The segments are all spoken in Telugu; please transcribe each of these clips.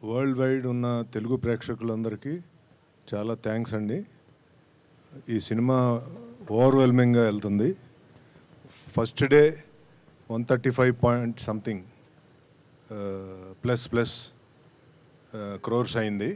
వరల్డ్ వైడ్ ఉన్న తెలుగు ప్రేక్షకులందరికీ చాలా థ్యాంక్స్ అండి. ఈ సినిమా ఓవర్వెల్మింగ్గా వెళ్తుంది. First day 135 point something plus crores అయింది.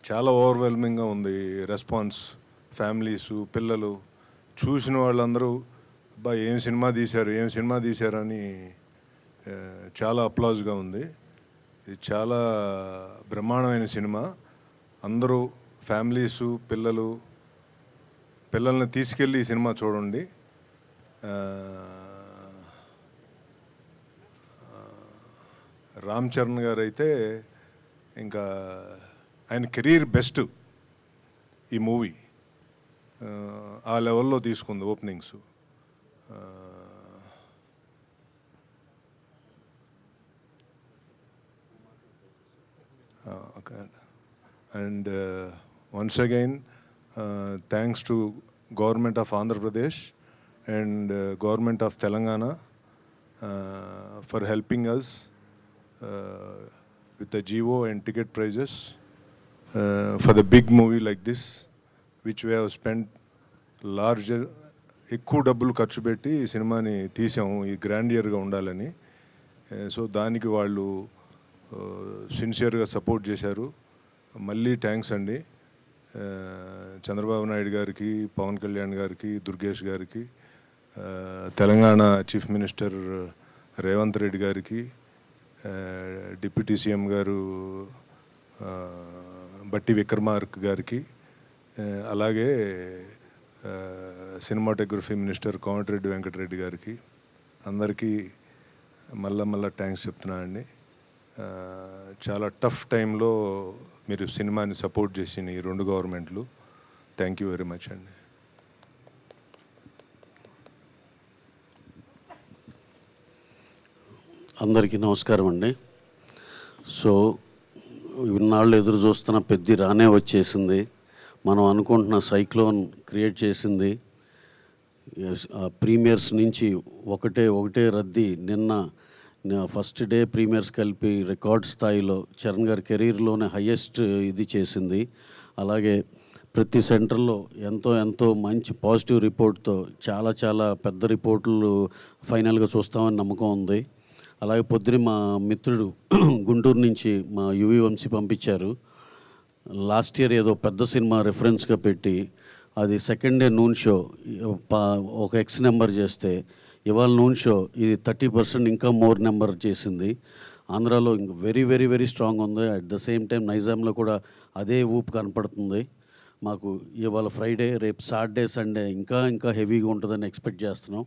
చాలా ఓవర్వెల్మింగ్గా ఉంది రెస్పాన్స్. ఫ్యామిలీసు, పిల్లలు చూసిన వాళ్ళందరూ అబ్బా ఏం సినిమా తీశారు అని చాలా అప్లాజ్గా ఉంది. ఇది చాలా బ్రహ్మాండమైన సినిమా. అందరూ ఫ్యామిలీసు, పిల్లల్ని తీసుకెళ్ళి ఈ సినిమా చూడండి. రామ్ చరణ్ గారు అయితే ఇంకా ఆయన కెరీర్ బెస్ట్ ఈ మూవీ. ఆ లెవెల్లో తీసుకుంది openings. And once again, thanks to Government of Andhra Pradesh and Government of Telangana for helping us with the GO and ticket prices for the big movie like this, which we have spent larger, ఎక్కువ డబ్బులు ఖర్చు పెట్టి ఈ సినిమాని తీసాము ఈ గ్రాండియర్గా ఉండాలని. సో దానికి వాళ్ళు సిన్సియర్గా సపోర్ట్ చేశారు. మళ్ళీ థ్యాంక్స్ అండి చంద్రబాబు నాయుడు గారికి, పవన్ కళ్యాణ్ గారికి, దుర్గేష్ గారికి, తెలంగాణ చీఫ్ మినిస్టర్ రేవంత్ రెడ్డి గారికి, డిప్యూటీ సీఎం గారు బట్టి విక్రమార్క గారికి, అలాగే సినిమాటోగ్రఫీ మినిస్టర్ కోమటిరెడ్డి వెంకటరెడ్డి గారికి, అందరికీ మళ్ళా థ్యాంక్స్ చెప్తున్నానండి. చాలా టఫ్ టైంలో మీరు సినిమాని సపోర్ట్ చేసిన ఈ రెండు గవర్నమెంట్లు, థ్యాంక్ యూ వెరీ మచ్ అండి. అందరికీ నమస్కారం అండి. సో ఇన్నాళ్ళు ఎదురు చూస్తున్న పెద్ద రానే వచ్చేసింది. మనం అనుకుంటున్న సైక్లోన్ క్రియేట్ చేసింది. ప్రీమియర్స్ నుంచి ఒకటే రద్దీ. నిన్న ఫస్ట్ డే ప్రీమియర్స్ కలిపి రికార్డ్ స్థాయిలో చరణ్ గారి కెరీర్లోనే హయ్యెస్ట్ ఇది చేసింది. అలాగే ప్రతి సెంటర్లో ఎంతో మంచి పాజిటివ్ రిపోర్ట్తో చాలా పెద్ద రిపోర్ట్లు ఫైనల్గా చూస్తామని నమ్మకం ఉంది. అలాగే పొద్దున మా మిత్రుడు గుంటూరు నుంచి మా యువి వంశీ పంపించారు. లాస్ట్ ఇయర్ ఏదో పెద్ద సినిమా రెఫరెన్స్గా పెట్టి అది సెకండ్ డే నూన్ షో ఒక ఎక్స్ నెంబర్ చేస్తే ఇవాళ నూన్ షో ఇది 30% ఇంకా మోర్ నెంబర్ చేసింది. ఆంధ్రాలో ఇంక వెరీ స్ట్రాంగ్ ఉంది. అట్ ద సేమ్ టైం నైజాంలో కూడా అదే ఊపు కనపడుతుంది. మాకు ఇవాళ ఫ్రైడే, రేపు సాటర్డే, సండే ఇంకా హెవీగా ఉంటుందని ఎక్స్పెక్ట్ చేస్తున్నాం.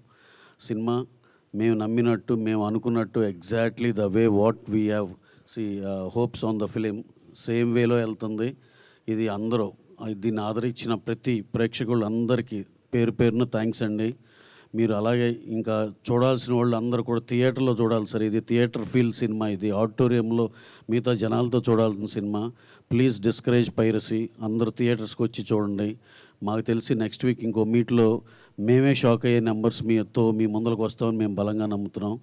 సినిమా మేము నమ్మినట్టు, మేము అనుకున్నట్టు exactly the way what we have hopes on the film same వేలో వెళ్తుంది. ఇది అందరూ దీన్ని ఆదరించిన ప్రతి ప్రేక్షకులందరికీ పేరున థ్యాంక్స్ అండి. మీరు అలాగే ఇంకా చూడాల్సిన వాళ్ళు అందరూ కూడా థియేటర్లో చూడాలి సార్. ఇది థియేటర్ ఫీల్ సినిమా. ఇది ఆడిటోరియంలో మిగతా జనాలతో చూడాల్సిన సినిమా. Please discourage piracy. అందరూ థియేటర్స్కి వచ్చి చూడండి. మాకు తెలిసి నెక్స్ట్ వీక్ ఇంకో మీట్లో మేమే షాక్ అయ్యే నెంబర్స్ మీ ముందరకు వస్తామని మేము బలంగా నమ్ముతున్నాం.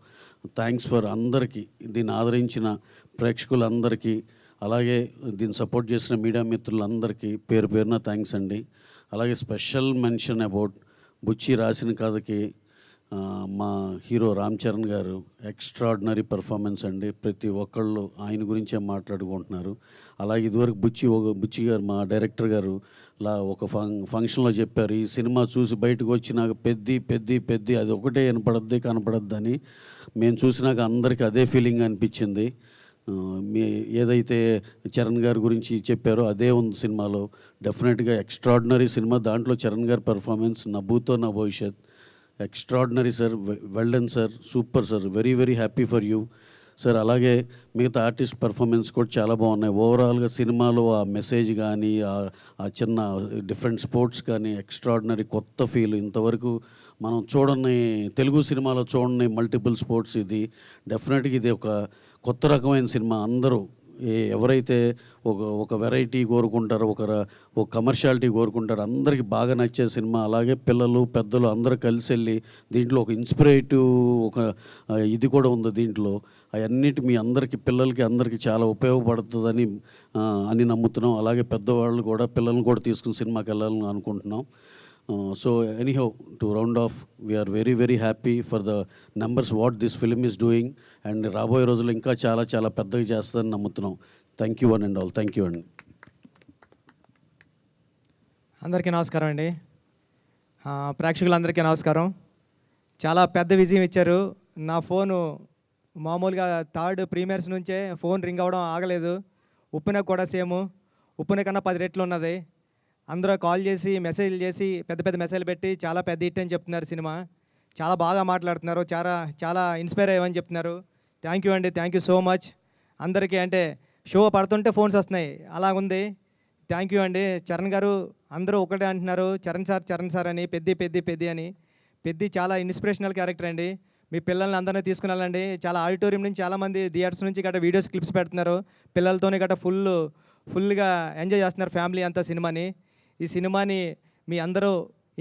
థ్యాంక్స్ ఫర్ అందరికీ, దీన్ని ఆదరించిన ప్రేక్షకులందరికీ, అలాగే దీన్ని సపోర్ట్ చేసిన మీడియా మిత్రులందరికీ పేరున థ్యాంక్స్ అండి. అలాగే స్పెషల్ మెన్షన్ అబౌట్ బుచ్చి రాసిన కథకి మా హీరో రామ్ చరణ్ గారు ఎక్స్ట్రాడినరీ పర్ఫార్మెన్స్ అండి. ప్రతి ఒక్కళ్ళు ఆయన గురించే మాట్లాడుకుంటున్నారు. అలాగే ఇదివరకు బుచ్చి గారు మా డైరెక్టర్ గారు ఒక ఫంక్షన్లో చెప్పారు, ఈ సినిమా చూసి బయటకు వచ్చి నాకు పెద్ది అది ఒకటే కనపడద్దని. మేము చూసినాక అందరికీ అదే ఫీలింగ్ అనిపించింది. ఏదైతే చరణ్ గారి గురించి చెప్పారో అదే ఉంది సినిమాలో. డెఫినెట్గా ఎక్స్ట్రాడినరీ సినిమా. దాంట్లో చరణ్ గారి పర్ఫార్మెన్స్ నా భూతో నా భవిష్యత్ extraordinary sir. Well done sir, super sir. Very happy for you sir. అలాగే మిగతా ఆర్టిస్ట్ పర్ఫార్మెన్స్ కూడా చాలా బాగున్నాయి. ఓవరాల్గా సినిమాలో ఆ మెసేజ్ కానీ, ఆ చిన్న డిఫరెంట్ స్పోర్ట్స్ కానీ ఎక్స్ట్రాడినరీ కొత్త ఫీల్. ఇంతవరకు మనం చూడని తెలుగు సినిమాలో చూడని మల్టిపుల్ స్పోర్ట్స్. ఇది డెఫినెట్గా ఇది ఒక కొత్త రకమైన సినిమా. అందరూ ఎవరైతే ఒక వెరైటీ కోరుకుంటారో, ఒక కమర్షియాలిటీ కోరుకుంటారో అందరికీ బాగా నచ్చే సినిమా. అలాగే పిల్లలు పెద్దలు అందరూ కలిసి వెళ్ళి దీంట్లో ఒక ఇన్స్పిరేటివ్ ఒక ఇది కూడా ఉంది దీంట్లో. అవన్నిటి మీ అందరికీ పిల్లలకి అందరికీ చాలా ఉపయోగపడుతుందని అని నమ్ముతున్నాం. అలాగే పెద్దవాళ్ళు కూడా పిల్లల్ని కూడా తీసుకుని సినిమాకి వెళ్ళాలని అనుకుంటున్నాం. So anyhow, to round off, we are very very happy for the numbers what this film is doing, and రాబోయే రోజుల్లో ఇంకా చాలా చాలా పెద్దగా చేస్తుందని నమ్ముతున్నాం. Thank you one and all. Thank you అండి. అందరికీ నమస్కారం అండి. ప్రేక్షకులందరికీ నమస్కారం. చాలా పెద్ద విజయం ఇచ్చారు. నా ఫోను మామూలుగా థర్డ్ ప్రీమియర్స్ నుంచే ఫోన్ రింగ్ అవ్వడం ఆగలేదు. ఉప్పున కూడా సేమ్, ఉప్పున కన్నా 10 రెట్లు ఉన్నది. అందరూ కాల్ చేసి మెసేజ్లు చేసి పెద్ద పెద్ద మెసేజ్లు పెట్టి చాలా పెద్ద హిట్ అని చెప్తున్నారు. సినిమా చాలా బాగా మాట్లాడుతున్నారు. చాలా చాలా ఇన్స్పైర్ అయ్యామని చెప్తున్నారు. థ్యాంక్ యూ అండి. థ్యాంక్ యూ సో మచ్ అందరికీ. అంటే షో పడుతుంటే ఫోన్స్ వస్తున్నాయి, అలా ఉంది. థ్యాంక్ యూ అండి. చరణ్ గారు అందరూ ఒకటే అంటున్నారు, చరణ్ సార్ అని, పెద్ది అని. పెద్ది చాలా ఇన్స్పిరేషనల్ క్యారెక్టర్ అండి. మీ పిల్లల్ని అందరినీ తీసుకుని వెళ్ళండి. చాలా ఆడిటోరియం నుంచి చాలామంది థియేటర్స్ నుంచి గట్రా వీడియోస్ క్లిప్స్ పెడుతున్నారు. పిల్లలతోనే గట్రా ఫుల్గా ఎంజాయ్ చేస్తున్నారు ఫ్యామిలీ అంతా సినిమాని. ఈ సినిమాని మీ అందరూ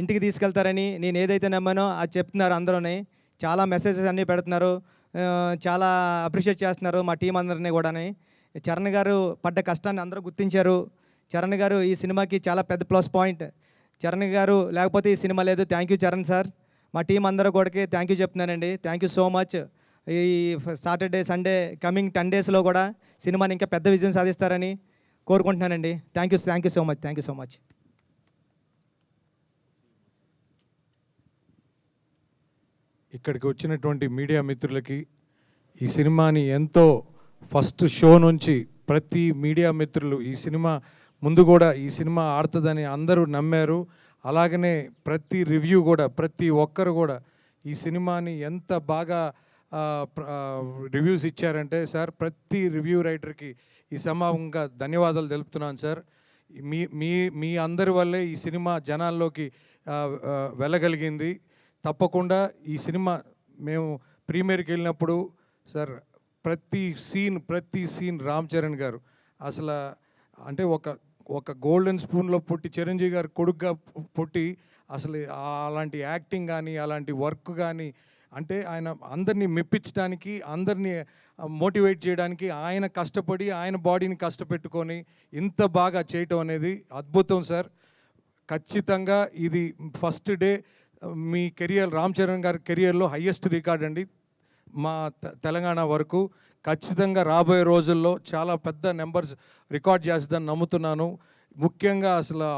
ఇంటికి తీసుకెళ్తారని నేను ఏదైతే నమ్మానో అది చెప్తున్నారు అందరూని. చాలా మెసేజెస్ అన్నీ పెడుతున్నారు, చాలా అప్రిషియేట్ చేస్తున్నారు మా టీం అందరినీ కూడాని. చరణ్ గారు పడ్డ కష్టాన్ని అందరూ గుర్తించారు. చరణ్ గారు ఈ సినిమాకి చాలా పెద్ద ప్లస్ పాయింట్. చరణ్ గారు లేకపోతే ఈ సినిమా లేదు. Thank you Charan sir. మా టీం అందరూ కూడా థ్యాంక్ యూ చెప్తున్నానండి. Thank you so much. ఈ సాటర్డే సండే కమింగ్ 10 డేస్లో కూడా సినిమాని ఇంకా పెద్ద విజయం సాధిస్తారని కోరుకుంటున్నానండి. Thank you so much. Thank you so much. ఇక్కడికి వచ్చినటువంటి మీడియా మిత్రులకి, ఈ సినిమాని ఎంతో ఫస్ట్ షో నుంచి ప్రతి మీడియా మిత్రులు ఈ సినిమా ముందు కూడా ఈ సినిమా ఆడుతుందని అందరూ నమ్మారు. అలాగనే ప్రతి రివ్యూ కూడా ప్రతి ఒక్కరు కూడా ఈ సినిమాని ఎంత బాగా రివ్యూస్ ఇచ్చారంటే సార్, ప్రతి రివ్యూ రైటర్కి ఈ సమానంగా ధన్యవాదాలు తెలుపుతున్నాను సార్. మీ మీ మీ అందరి వల్లే ఈ సినిమా జనాల్లోకి వెళ్ళగలిగింది. తప్పకుండా ఈ సినిమా మేము ప్రీమియర్కి వెళ్ళినప్పుడు సార్ ప్రతి సీన్ రామ్ చరణ్ గారు అసలు అంటే ఒక గోల్డెన్ స్పూన్లో పుట్టి చిరంజీవి గారు కొడుకుగా పుట్టి అసలు అలాంటి యాక్టింగ్ కానీ అలాంటి వర్క్ కానీ అంటే ఆయన అందరినీ మెప్పించడానికి, అందరినీ మోటివేట్ చేయడానికి ఆయన కష్టపడి ఆయన బాడీని కష్టపెట్టుకొని ఇంత బాగా చేయటం అనేది అద్భుతం సార్. ఖచ్చితంగా ఇది ఫస్ట్ డే మీ కెరియర్, రామ్ చరణ్ గారి కెరియర్లో హయ్యెస్ట్ రికార్డ్ అండి మా తెలంగాణ వరకు. ఖచ్చితంగా రాబోయే రోజుల్లో చాలా పెద్ద నెంబర్స్ రికార్డ్ చేస్తుందని నమ్ముతున్నాను. ముఖ్యంగా అసలు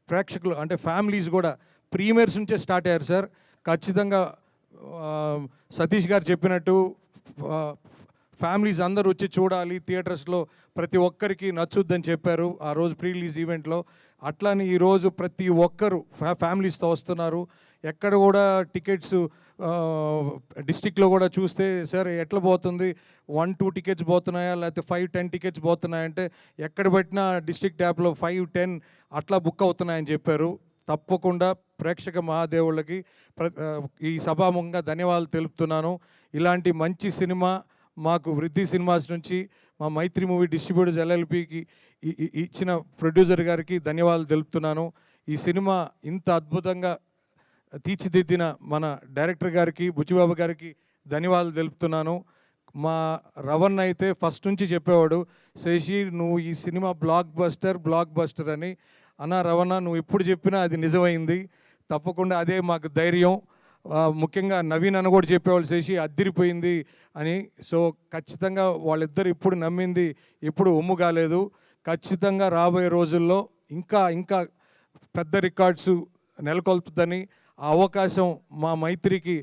ప్రేక్షకులు అంటే ఫ్యామిలీస్ కూడా ప్రీమియర్స్ నుంచే స్టార్ట్ అయ్యారు సార్. ఖచ్చితంగా సతీష్ గారు చెప్పినట్టు ఫ్యామిలీస్ అందరూ వచ్చి చూడాలి థియేటర్స్లో, ప్రతి ఒక్కరికి నచ్చుద్దని చెప్పారు ఆ రోజు ప్రీ రిలీజ్ ఈవెంట్లో. అట్లానే ఈరోజు ప్రతి ఒక్కరు ఫ్యామిలీస్తో వస్తున్నారు. ఎక్కడ కూడా టికెట్స్ డిస్టిక్లో కూడా చూస్తే సార్ ఎట్లా పోతుంది, 1-2 టికెట్స్ పోతున్నాయా లేకపోతే 5-10 టికెట్స్ పోతున్నాయంటే ఎక్కడ పెట్టినా డిస్ట్రిక్ట్ యాప్లో 5-10 అట్లా బుక్ అవుతున్నాయని చెప్పారు. తప్పకుండా ప్రేక్షక మహాదేవుళ్ళకి ఈ సభాముఖంగా ధన్యవాదాలు తెలుపుతున్నాను. ఇలాంటి మంచి సినిమా మాకు వృద్ధి సినిమాస్ నుంచి మా మైత్రి మూవీ డిస్ట్రిబ్యూటర్స్ LLPకి ఇచ్చిన ప్రొడ్యూసర్ గారికి ధన్యవాదాలు తెలుపుతున్నాను. ఈ సినిమా ఇంత అద్భుతంగా తీర్చిదిద్దిన మన డైరెక్టర్ గారికి, బుచ్చిబాబు గారికి ధన్యవాదాలు తెలుపుతున్నాను. మా రవణ్ అయితే ఫస్ట్ నుంచి చెప్పేవాడు, శశి నువ్వు ఈ సినిమా బ్లాక్ బస్టర్ అని. అన్న రవణ నువ్వు ఎప్పుడు చెప్పినా అది నిజమైంది. తప్పకుండా అదే మాకు ధైర్యం. ముఖ్యంగా నవీన్ అన్న కూడా చెప్పేవాళ్ళు శశి అద్దిరిపోయింది అని. సో ఖచ్చితంగా వాళ్ళిద్దరు ఇప్పుడు నమ్మింది ఎప్పుడు ఒమ్ము కాలేదు. ఖచ్చితంగా రాబోయే రోజుల్లో ఇంకా ఇంకా పెద్ద రికార్డ్స్ నెలకొల్పుతుందని, ఆ అవకాశం మా మైత్రికి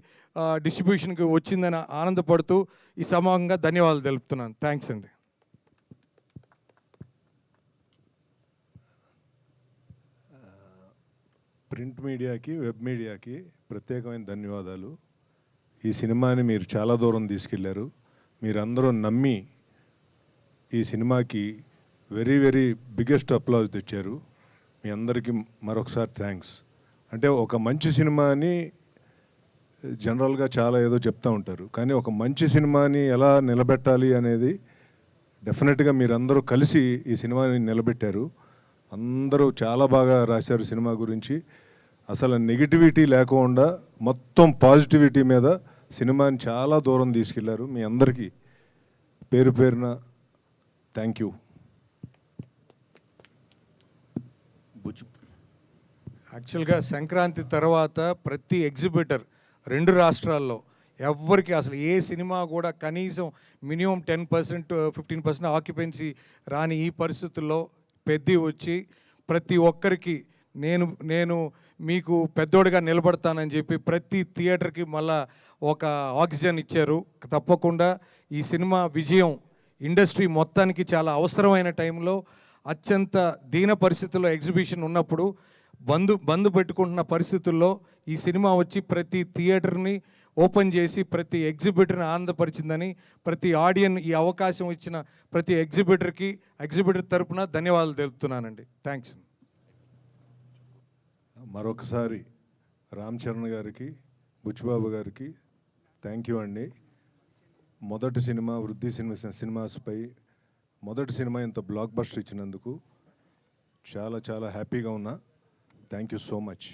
డిస్ట్రిబ్యూషన్కి వచ్చిందని ఆనందపడుతూ ఈ సమానంగా ధన్యవాదాలు తెలుపుతున్నాను. థ్యాంక్స్ అండి. ప్రింట్ మీడియాకి, వెబ్ మీడియాకి ప్రత్యేకమైన ధన్యవాదాలు. ఈ సినిమాని మీరు చాలా దూరం తీసుకెళ్లారు. మీరందరూ నమ్మి ఈ సినిమాకి వెరీ వెరీ బిగ్గెస్ట్ అప్లాజ్ తెచ్చారు. మీ అందరికీ మరొకసారి థ్యాంక్స్. అంటే ఒక మంచి సినిమాని జనరల్గా చాలా ఏదో చెప్తూ ఉంటారు, కానీ ఒక మంచి సినిమాని ఎలా నిలబెట్టాలి అనేది డెఫినెట్గా మీరందరూ కలిసి ఈ సినిమాని నిలబెట్టారు. అందరూ చాలా బాగా రాశారు సినిమా గురించి. అసలు నెగిటివిటీ లేకుండా మొత్తం పాజిటివిటీ మీద సినిమాని చాలా దూరం తీసుకెళ్లారు. మీ అందరికీ పేరు పేరున థ్యాంక్ యూ. యాక్చువల్గా సంక్రాంతి తర్వాత ప్రతి ఎగ్జిబిటర్ 2 రాష్ట్రాల్లో ఎవ్వరికి అసలు ఏ సినిమా కూడా కనీసం మినిమం 10% 15% ఆక్యుపెన్సీ రాని ఈ పరిస్థితుల్లో పెద్ద వచ్చి ప్రతి ఒక్కరికి నేను మీకు పెద్దోడిగా నిలబడతానని చెప్పి ప్రతి థియేటర్కి మళ్ళా ఒక ఆక్సిజన్ ఇచ్చారు. తప్పకుండా ఈ సినిమా విజయం ఇండస్ట్రీ మొత్తానికి చాలా అవసరమైన టైంలో అత్యంత దీన పరిస్థితుల్లో ఎగ్జిబిషన్ ఉన్నప్పుడు బంద్ పెట్టుకుంటున్న పరిస్థితుల్లో ఈ సినిమా వచ్చి ప్రతి థియేటర్ని ఓపెన్ చేసి ప్రతి ఎగ్జిబిటర్ని ఆనందపరిచిందని ప్రతి ఆడియన్ ఈ అవకాశం ఇచ్చిన ప్రతి ఎగ్జిబిటర్ తరపున ధన్యవాదాలు తెలుపుతున్నానండి. థ్యాంక్స్. మరొకసారి రామ్ చరణ్ గారికి, బుచ్చిబాబు గారికి థ్యాంక్ యూ అండి. మొదటి సినిమా వృద్ధి సినిమాస్పై మొదటి సినిమా ఇంత బ్లాక్ బస్టర్ ఇచ్చినందుకు చాలా చాలా హ్యాపీగా ఉన్నా. Thank you so much.